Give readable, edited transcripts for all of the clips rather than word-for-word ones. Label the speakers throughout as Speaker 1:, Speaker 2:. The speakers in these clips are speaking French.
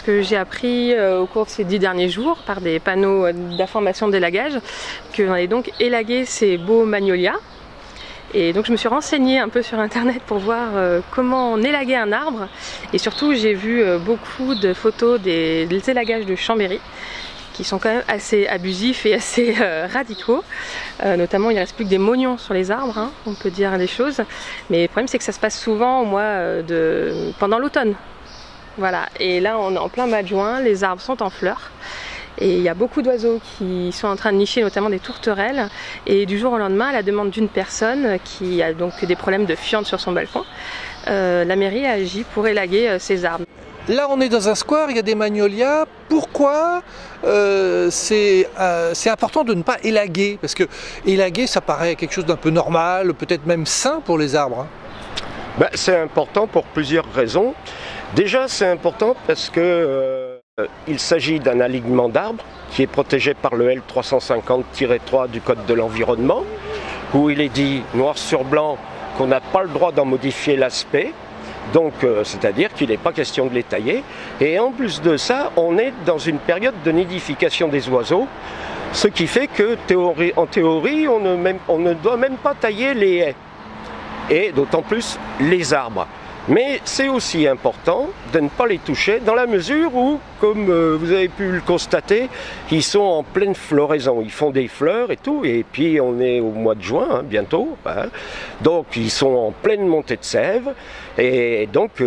Speaker 1: parce que j'ai appris au cours de ces 10 derniers jours par des panneaux d'information d'élagage qu'on allait donc élaguer ces beaux magnolias. Et donc je me suis renseignée un peu sur internet pour voir comment on élaguait un arbre, et surtout j'ai vu beaucoup de photos des élagages de Chambéry qui sont quand même assez abusifs et assez radicaux. Notamment il ne reste plus que des mognons sur les arbres, hein, on peut dire les choses, mais le problème c'est que ça se passe souvent au mois pendant l'automne. Voilà, et là on est en plein mois de juin, les arbres sont en fleurs. Et il y a beaucoup d'oiseaux qui sont en train de nicher, notamment des tourterelles. Et du jour au lendemain, à la demande d'une personne qui a donc des problèmes de fientes sur son balcon, la mairie a agi pour élaguer ces arbres.
Speaker 2: Là, on est dans un square, il y a des magnolias. Pourquoi c'est important de ne pas élaguer? Parce que élaguer, ça paraît quelque chose d'un peu normal, peut-être même sain pour les arbres.
Speaker 3: Ben, c'est important pour plusieurs raisons. Déjà, c'est important parce que il s'agit d'un alignement d'arbres qui est protégé par le L350-3 du Code de l'environnement, où il est dit noir sur blanc qu'on n'a pas le droit d'en modifier l'aspect, donc c'est-à-dire qu'il n'est pas question de les tailler. Et en plus de ça, on est dans une période de nidification des oiseaux, ce qui fait que en théorie, on ne doit même pas tailler les haies, et d'autant plus les arbres. Mais c'est aussi important de ne pas les toucher dans la mesure où, comme vous avez pu le constater, ils sont en pleine floraison. Ils font des fleurs et tout, et puis on est au mois de juin, hein, bientôt. Hein. Donc ils sont en pleine montée de sève, et donc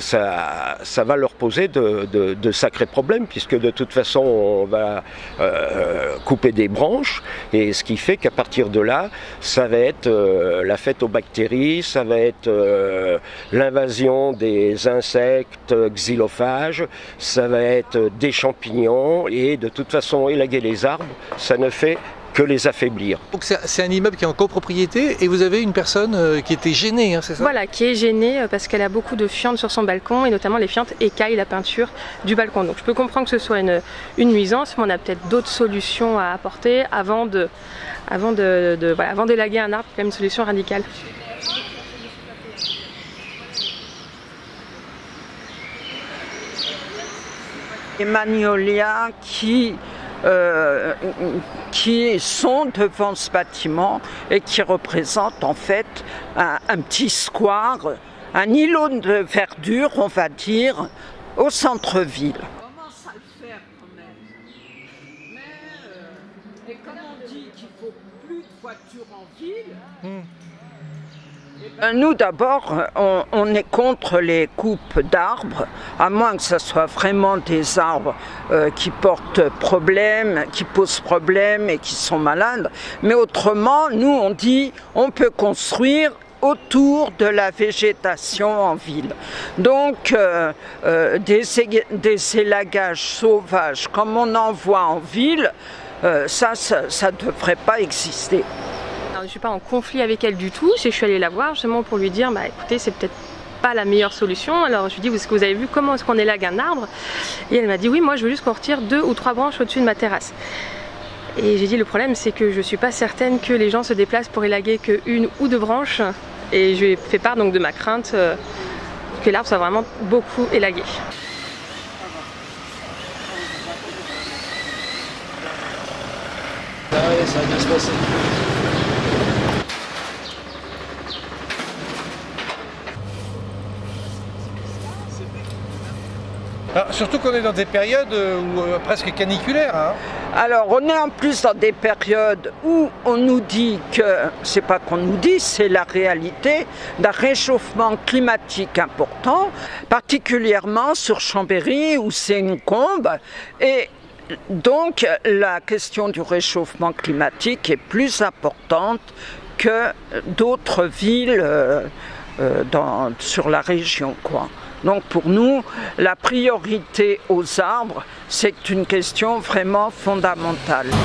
Speaker 3: ça va leur poser de sacrés problèmes, puisque de toute façon on va couper des branches, et ce qui fait qu'à partir de là, ça va être la fête aux bactéries, ça va être l'invasion des insectes xylophages, ça va être des champignons, et de toute façon élaguer les arbres, ça ne fait que les affaiblir.
Speaker 2: Donc c'est un immeuble qui est en copropriété, et vous avez une personne qui était gênée, hein, c'est ça?
Speaker 1: Voilà, qui est gênée parce qu'elle a beaucoup de fientes sur son balcon, et notamment les fientes écaillent la peinture du balcon. Donc je peux comprendre que ce soit une nuisance, mais on a peut-être d'autres solutions à apporter avant d'élaguer un arbre, c'est quand même une solution radicale.
Speaker 4: Les magnolias qui sont devant ce bâtiment et qui représentent en fait un petit square, un îlot de verdure, on va dire, au centre-ville. On commence à le faire quand même. Mais comme on dit qu'il ne faut plus de voitures en ville, nous d'abord, on est contre les coupes d'arbres, à moins que ce soit vraiment des arbres qui portent problème, qui posent problème et qui sont malades. Mais autrement, nous on dit on peut construire autour de la végétation en ville. Donc des élagages sauvages comme on en voit en ville, ça ne devrait pas exister.
Speaker 1: Alors, je ne suis pas en conflit avec elle du tout, je suis allée la voir justement pour lui dire, bah écoutez, c'est peut-être pas la meilleure solution. Alors je lui dis, est-ce que vous avez vu comment est-ce qu'on élague un arbre? Et elle m'a dit, oui, moi je veux juste qu'on retire 2 ou 3 branches au-dessus de ma terrasse. Et j'ai dit, le problème c'est que je ne suis pas certaine que les gens se déplacent pour élaguer que 1 ou 2 branches. Et je lui ai fait part donc de ma crainte que l'arbre soit vraiment beaucoup élagué.
Speaker 2: Ah ouais, ça va bien se passer. Alors, surtout qu'on est dans des périodes presque caniculaires. Hein.
Speaker 4: Alors on est en plus dans des périodes où on nous dit que, c'est pas qu'on nous dit, c'est la réalité d'un réchauffement climatique important, particulièrement sur Chambéry où c'est une combe, et donc la question du réchauffement climatique est plus importante que d'autres villes sur la région, quoi. Donc pour nous, la priorité aux arbres, c'est une question vraiment fondamentale.
Speaker 5: Ça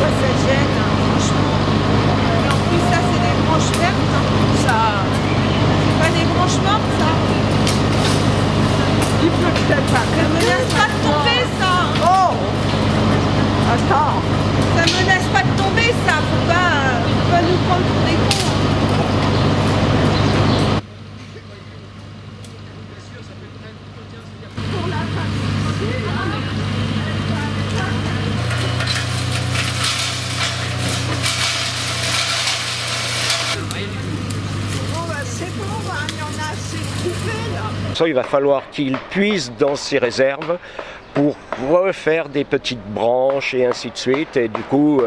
Speaker 5: gêne, franchement. Et en plus, ça, c'est des branches vertes. Ça, c'est pas des branches mortes, ça.
Speaker 4: Il peut peut-être pas.
Speaker 5: Ça menace pas de tomber, ça.
Speaker 4: Oh! Attends.
Speaker 5: Ça menace pas de tomber, ça. Faut pas nous prendre pour des cons.
Speaker 4: Pour la
Speaker 3: Il va falloir qu'il puise dans ses réserves pour refaire des petites branches et ainsi de suite. Et du coup,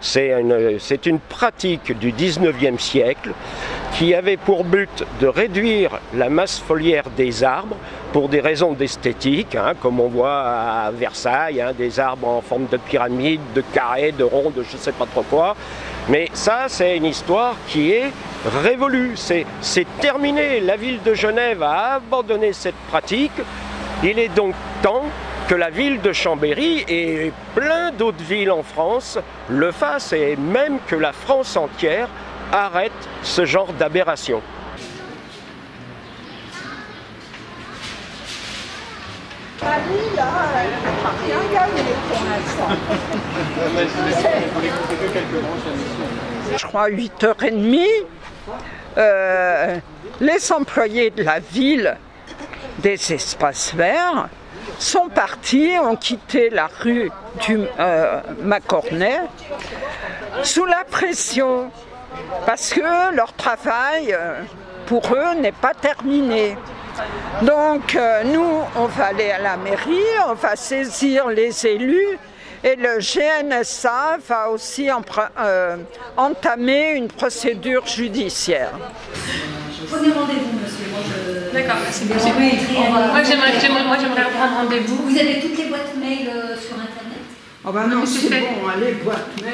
Speaker 3: c'est une pratique du 19e siècle qui avait pour but de réduire la masse foliaire des arbres pour des raisons d'esthétique, hein, comme on voit à Versailles, hein, des arbres en forme de pyramide, de carré, de rond, de je ne sais pas trop quoi. Mais ça, c'est une histoire qui est révolue. C'est terminé. La ville de Genève a abandonné cette pratique. Il est donc temps que la ville de Chambéry et plein d'autres villes en France le fassent, et même que la France entière arrête ce genre d'aberration.
Speaker 4: Paris, là, elle n'a rien gagné pour l'instant. Je crois à 8h30, les employés de la ville des espaces verts sont partis, ont quitté la rue du Macornet sous la pression parce que leur travail pour eux n'est pas terminé. Donc nous, on va aller à la mairie, on va saisir les élus et le GNSA va aussi entamer une procédure judiciaire.
Speaker 6: Prenez rendez-vous, monsieur.
Speaker 1: D'accord, c'est bon.
Speaker 6: Moi,
Speaker 1: j'aimerais prendre rendez-vous.
Speaker 6: Vous avez toutes les boîtes mail sur Internet?
Speaker 4: Oh ben non, c'est bon, allez, boîte mail.